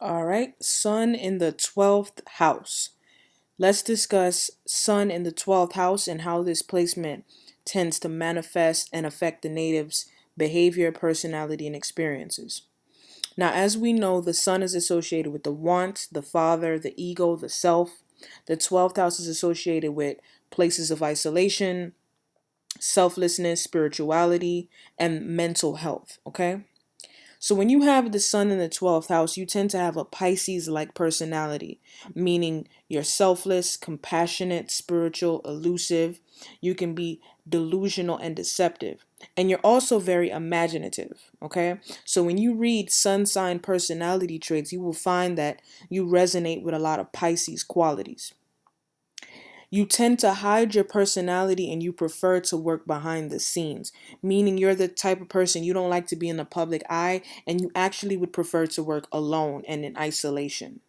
All right, Sun in the 12th house. Let's discuss Sun in the 12th house and how this placement tends to manifest and affect the native's behavior, personality, and experiences. Now, as we know, the Sun is associated with the want, the father, the ego, the self. The 12th house is associated with places of isolation, selflessness, spirituality, and mental health. Okay? So when you have the sun in the 12th house, you tend to have a Pisces-like personality, meaning you're selfless, compassionate, spiritual, elusive. You can be delusional and deceptive. And you're also very imaginative, okay? So when you read sun sign personality traits, you will find that you resonate with a lot of Pisces qualities. You tend to hide your personality and you prefer to work behind the scenes, meaning you're the type of person you don't like to be in the public eye and you actually would prefer to work alone and in isolation.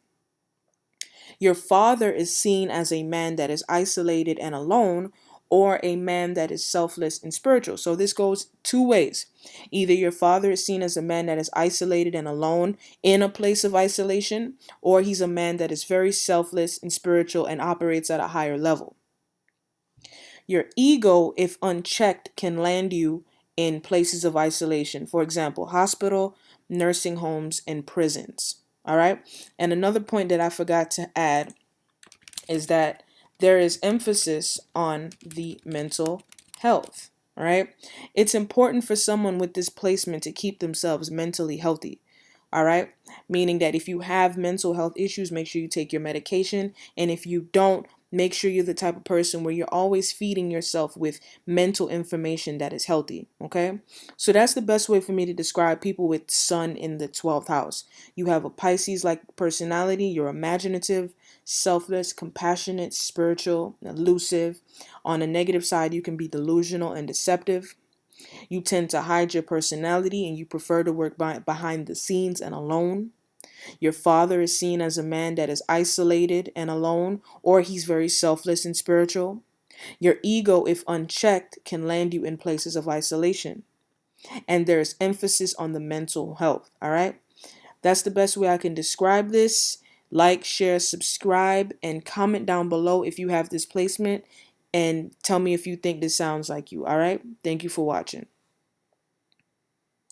Your father is seen as a man that is isolated and alone, or a man that is selfless and spiritual. So this goes two ways. Either your father is seen as a man that is isolated and alone in a place of isolation, or he's a man that is very selfless and spiritual and operates at a higher level. Your ego, if unchecked, can land you in places of isolation. For example, hospital, nursing homes, and prisons. All right. And another point that I forgot to add is that there is emphasis on the mental health. All right. It's important for someone with this placement to keep themselves mentally healthy. All right. Meaning that if you have mental health issues, make sure you take your medication. And if you don't, make sure you're the type of person where you're always feeding yourself with mental information that is healthy. Okay. So that's the best way for me to describe people with sun in the 12th house. You have a Pisces like personality. You're imaginative, selfless, compassionate, spiritual, elusive. On the negative side, you can be delusional and deceptive. You tend to hide your personality and you prefer to work behind the scenes and alone. Your father is seen as a man that is isolated and alone, or he's very selfless and spiritual. Your ego, if unchecked, can land you in places of isolation. And there's emphasis on the mental health. All right. That's the best way I can describe this. Like, share, subscribe, and comment down below if you have this placement. And tell me if you think this sounds like you. All right. Thank you for watching.